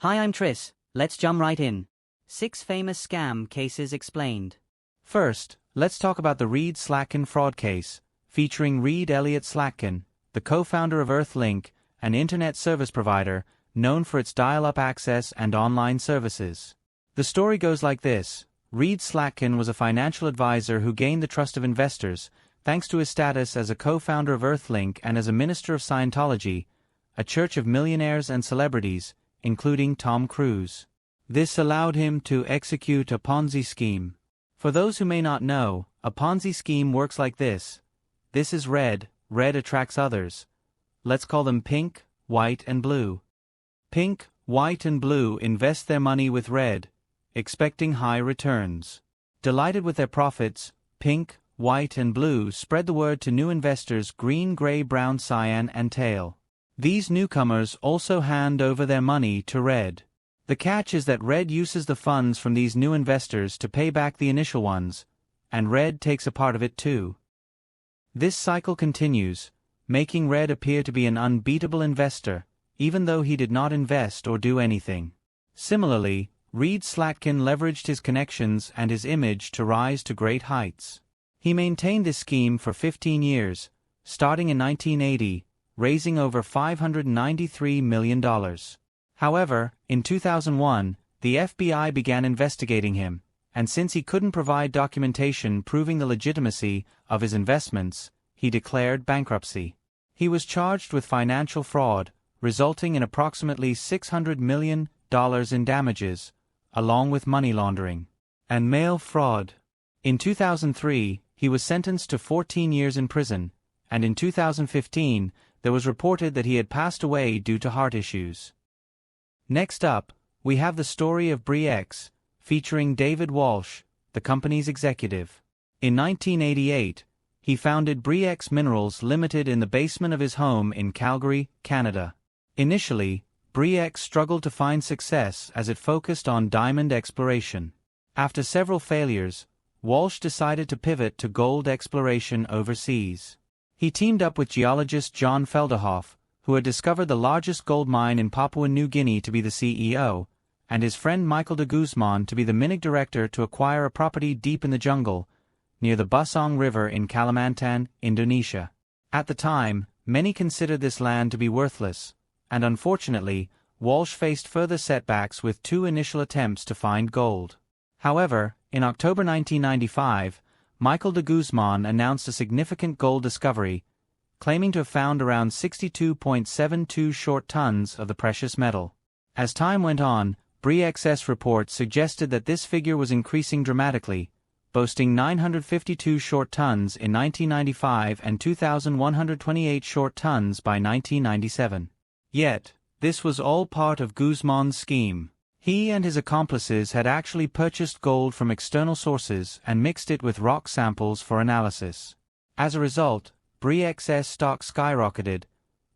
Hi, I'm Tris. Let's jump right in. 6 famous scam cases explained. First, let's talk about the Reed Slatkin fraud case, featuring Reed Elliott Slatkin, the co-founder of Earthlink, an internet service provider known for its dial-up access and online services. The story goes like this. Reed Slatkin was a financial advisor who gained the trust of investors thanks to his status as a co-founder of Earthlink and as a minister of Scientology, a church of millionaires and celebrities, including Tom Cruise. This allowed him to execute a Ponzi scheme. For those who may not know, a Ponzi scheme works like this. This is red, red attracts others. Let's call them pink, white and blue. Pink, white and blue invest their money with red, expecting high returns. Delighted with their profits, pink, white and blue spread the word to new investors green, gray, brown, cyan and teal. These newcomers also hand over their money to red. The catch is that red uses the funds from these new investors to pay back the initial ones, and red takes a part of it too. This cycle continues, making red appear to be an unbeatable investor, even though he did not invest or do anything. Similarly, Reed Slatkin leveraged his connections and his image to rise to great heights. He maintained this scheme for 15 years, starting in 1980, raising over $593 million. However, in 2001, the FBI began investigating him, and since he couldn't provide documentation proving the legitimacy of his investments, he declared bankruptcy. He was charged with financial fraud, resulting in approximately $600 million in damages, along with money laundering and mail fraud. In 2003, he was sentenced to 14 years in prison, and in 2015, there was reported that he had passed away due to heart issues. Next up, we have the story of Bre-X, featuring David Walsh, the company's executive. In 1988, he founded Bre-X Minerals Limited in the basement of his home in Calgary, Canada. Initially, Bre-X struggled to find success as it focused on diamond exploration. After several failures, Walsh decided to pivot to gold exploration overseas. He teamed up with geologist John Felderhoff, who had discovered the largest gold mine in Papua New Guinea, to be the CEO, and his friend Michael de Guzman to be the mining director to acquire a property deep in the jungle, near the Busong River in Kalimantan, Indonesia. At the time, many considered this land to be worthless, and unfortunately, Walsh faced further setbacks with 2 initial attempts to find gold. However, in October 1995, Michael de Guzman announced a significant gold discovery, claiming to have found around 62.72 short tons of the precious metal. As time went on, Bre-X's reports suggested that this figure was increasing dramatically, boasting 952 short tons in 1995 and 2,128 short tons by 1997. Yet, this was all part of Guzman's scheme. He and his accomplices had actually purchased gold from external sources and mixed it with rock samples for analysis. As a result, Bre-X's stock skyrocketed,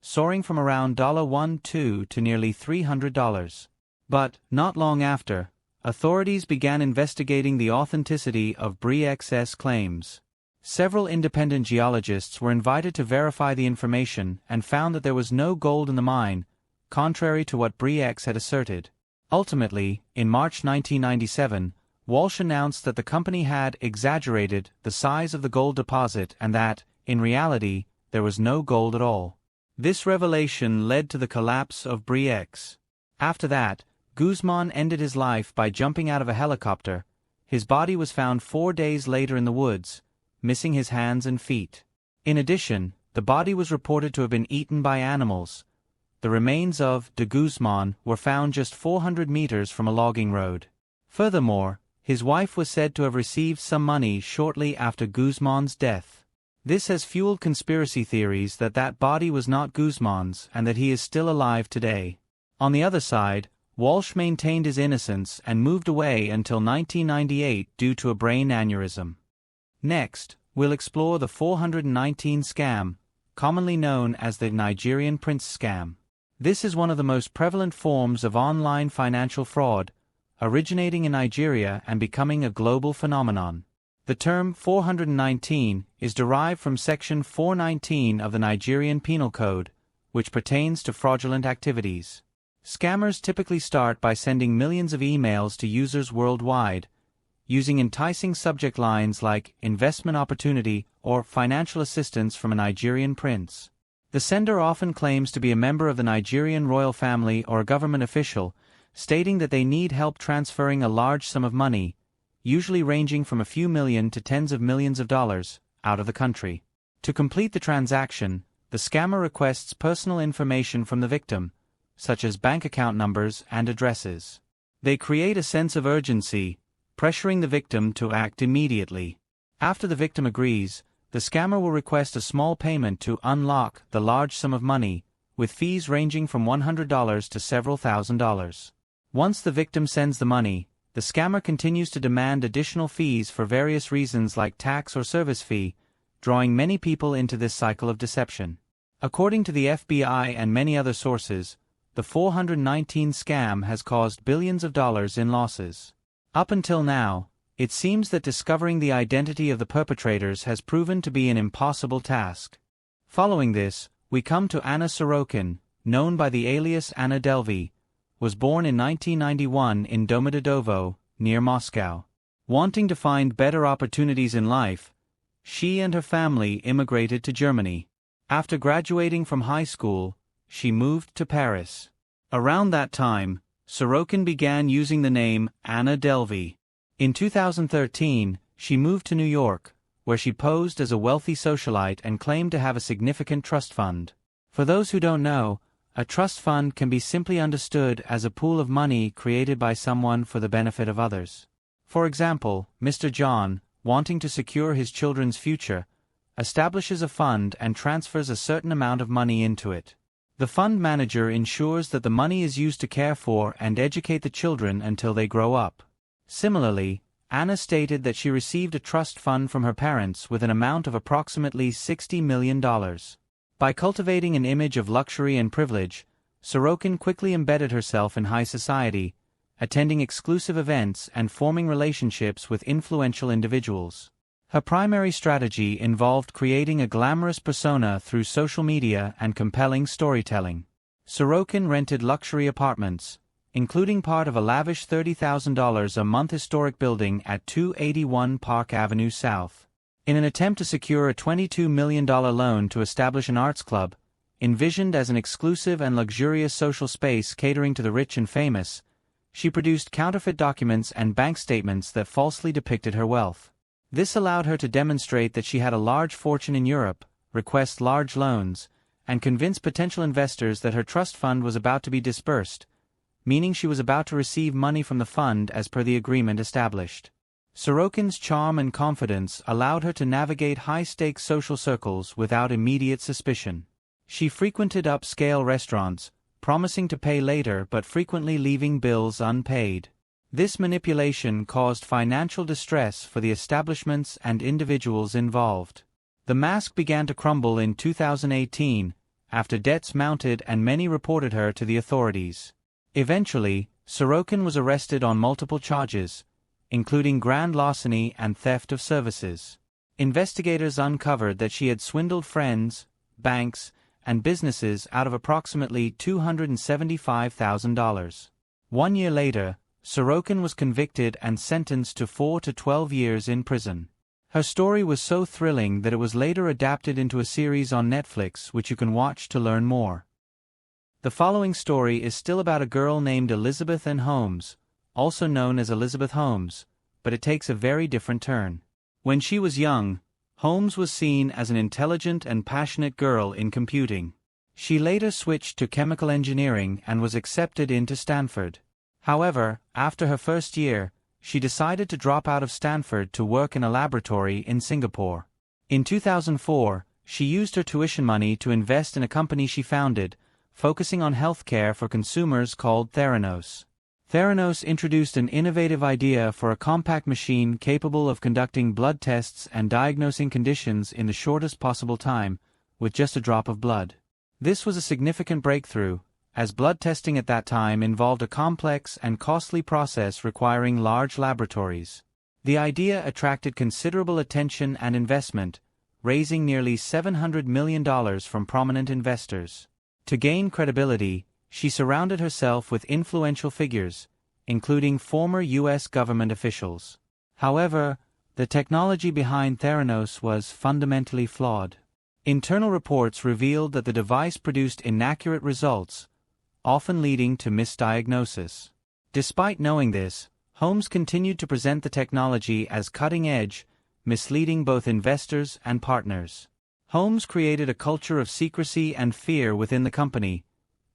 soaring from around $12 to nearly $300. But, not long after, authorities began investigating the authenticity of Bre-X's claims. Several independent geologists were invited to verify the information and found that there was no gold in the mine, contrary to what Bre-X had asserted. Ultimately, in March 1997, Walsh announced that the company had exaggerated the size of the gold deposit and that, in reality, there was no gold at all. This revelation led to the collapse of Bre-X. After that, Guzman ended his life by jumping out of a helicopter. His body was found 4 days later in the woods, missing his hands and feet. In addition, the body was reported to have been eaten by animals. The remains of de Guzman were found just 400 meters from a logging road. Furthermore, his wife was said to have received some money shortly after Guzman's death. This has fueled conspiracy theories that that body was not Guzman's and that he is still alive today. On the other side, Walsh maintained his innocence and moved away until 1998 due to a brain aneurysm. Next, we'll explore the 419 scam, commonly known as the Nigerian Prince scam. This is one of the most prevalent forms of online financial fraud, originating in Nigeria and becoming a global phenomenon. The term 419 is derived from Section 419 of the Nigerian Penal Code, which pertains to fraudulent activities. Scammers typically start by sending millions of emails to users worldwide, using enticing subject lines like investment opportunity or financial assistance from a Nigerian prince. The sender often claims to be a member of the Nigerian royal family or a government official, stating that they need help transferring a large sum of money, usually ranging from a few million to tens of millions of dollars, out of the country. To complete the transaction, the scammer requests personal information from the victim, such as bank account numbers and addresses. They create a sense of urgency, pressuring the victim to act immediately. After the victim agrees, the scammer will request a small payment to unlock the large sum of money, with fees ranging from $100 to several $1,000s. Once the victim sends the money, the scammer continues to demand additional fees for various reasons like tax or service fee, drawing many people into this cycle of deception. According to the FBI and many other sources, the 419 scam has caused billions of dollars in losses. Up until now, it seems that discovering the identity of the perpetrators has proven to be an impossible task. Following this, we come to Anna Sorokin, known by the alias Anna Delvey, was born in 1991 in Domodedovo, near Moscow. Wanting to find better opportunities in life, she and her family immigrated to Germany. After graduating from high school, she moved to Paris. Around that time, Sorokin began using the name Anna Delvey. In 2013, she moved to New York, where she posed as a wealthy socialite and claimed to have a significant trust fund. For those who don't know, a trust fund can be simply understood as a pool of money created by someone for the benefit of others. For example, Mr. John, wanting to secure his children's future, establishes a fund and transfers a certain amount of money into it. The fund manager ensures that the money is used to care for and educate the children until they grow up. Similarly, Anna stated that she received a trust fund from her parents with an amount of approximately $60 million. By cultivating an image of luxury and privilege, Sorokin quickly embedded herself in high society, attending exclusive events and forming relationships with influential individuals. Her primary strategy involved creating a glamorous persona through social media and compelling storytelling. Sorokin rented luxury apartments, including part of a lavish $30,000 a month historic building at 281 Park Avenue South. In an attempt to secure a $22 million loan to establish an arts club, envisioned as an exclusive and luxurious social space catering to the rich and famous, she produced counterfeit documents and bank statements that falsely depicted her wealth. This allowed her to demonstrate that she had a large fortune in Europe, request large loans, and convince potential investors that her trust fund was about to be dispersed, meaning she was about to receive money from the fund as per the agreement established. Sorokin's charm and confidence allowed her to navigate high-stakes social circles without immediate suspicion. She frequented upscale restaurants, promising to pay later but frequently leaving bills unpaid. This manipulation caused financial distress for the establishments and individuals involved. The mask began to crumble in 2018, after debts mounted and many reported her to the authorities. Eventually, Sorokin was arrested on multiple charges, including grand larceny and theft of services. Investigators uncovered that she had swindled friends, banks, and businesses out of approximately $275,000. 1 year later, Sorokin was convicted and sentenced to 4 to 12 years in prison. Her story was so thrilling that it was later adapted into a series on Netflix which you can watch to learn more. The following story is still about a girl named Elizabeth N. Holmes, also known as Elizabeth Holmes, but it takes a very different turn. When she was young, Holmes was seen as an intelligent and passionate girl in computing. She later switched to chemical engineering and was accepted into Stanford. However, after her first year, she decided to drop out of Stanford to work in a laboratory in Singapore. In 2004, she used her tuition money to invest in a company she founded, focusing on healthcare for consumers called Theranos. Theranos introduced an innovative idea for a compact machine capable of conducting blood tests and diagnosing conditions in the shortest possible time, with just a drop of blood. This was a significant breakthrough, as blood testing at that time involved a complex and costly process requiring large laboratories. The idea attracted considerable attention and investment, raising nearly $700 million from prominent investors. To gain credibility, She surrounded herself with influential figures, including former U.S. government officials. However, the technology behind Theranos was fundamentally flawed. Internal reports revealed that the device produced inaccurate results, often leading to misdiagnosis. Despite knowing this, Holmes continued to present the technology as cutting-edge, misleading both investors and partners. Holmes created a culture of secrecy and fear within the company,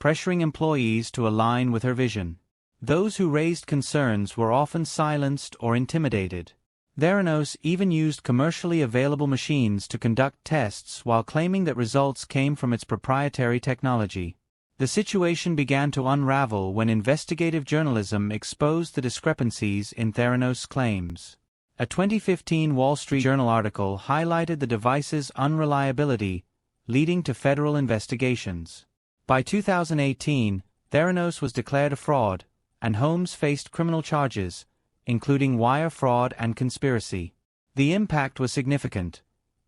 pressuring employees to align with her vision. Those who raised concerns were often silenced or intimidated. Theranos even used commercially available machines to conduct tests while claiming that results came from its proprietary technology. The situation began to unravel when investigative journalism exposed the discrepancies in Theranos' claims. A 2015 Wall Street Journal article highlighted the device's unreliability, leading to federal investigations. By 2018, Theranos was declared a fraud, and Holmes faced criminal charges, including wire fraud and conspiracy. The impact was significant.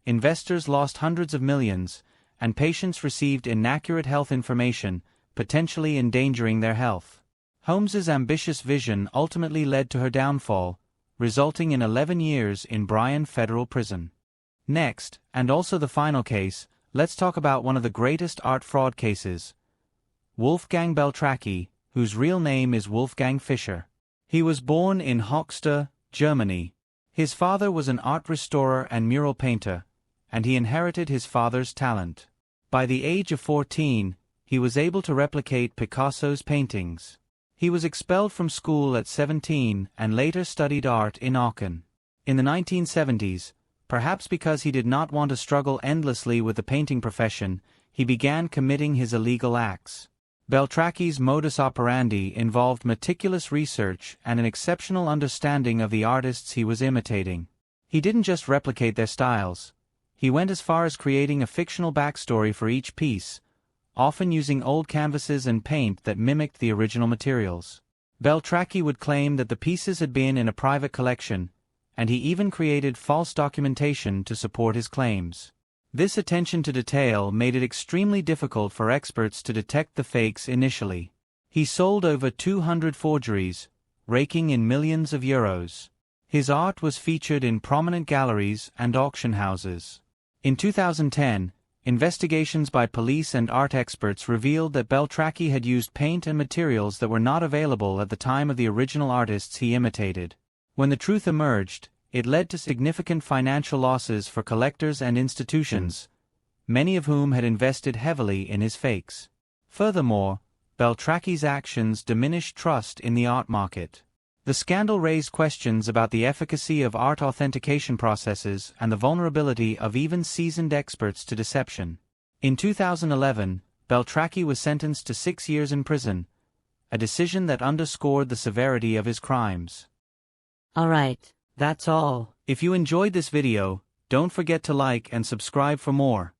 Investors lost hundreds of millions, and patients received inaccurate health information, potentially endangering their health. Holmes's ambitious vision ultimately led to her downfall, resulting in 11 years in Bryan Federal Prison. Next, and also the final case, let's talk about one of the greatest art fraud cases, Wolfgang Beltracchi, whose real name is Wolfgang Fischer. He was born in Hochsta, Germany. His father was an art restorer and mural painter, and he inherited his father's talent. By the age of 14, he was able to replicate Picasso's paintings. He was expelled from school at 17 and later studied art in Aachen. In the 1970s, perhaps because he did not want to struggle endlessly with the painting profession, he began committing his illegal acts. Beltracchi's modus operandi involved meticulous research and an exceptional understanding of the artists he was imitating. He didn't just replicate their styles. He went as far as creating a fictional backstory for each piece, often using old canvases and paint that mimicked the original materials. Beltracchi would claim that the pieces had been in a private collection, and he even created false documentation to support his claims. This attention to detail made it extremely difficult for experts to detect the fakes initially. He sold over 200 forgeries, raking in millions of euros. His art was featured in prominent galleries and auction houses. In 2010, investigations by police and art experts revealed that Beltracchi had used paint and materials that were not available at the time of the original artists he imitated. When the truth emerged, it led to significant financial losses for collectors and institutions, many of whom had invested heavily in his fakes. Furthermore, Beltracchi's actions diminished trust in the art market. The scandal raised questions about the efficacy of art authentication processes and the vulnerability of even seasoned experts to deception. In 2011, Beltracchi was sentenced to 6 years in prison, a decision that underscored the severity of his crimes. Alright, that's all. If you enjoyed this video, don't forget to like and subscribe for more.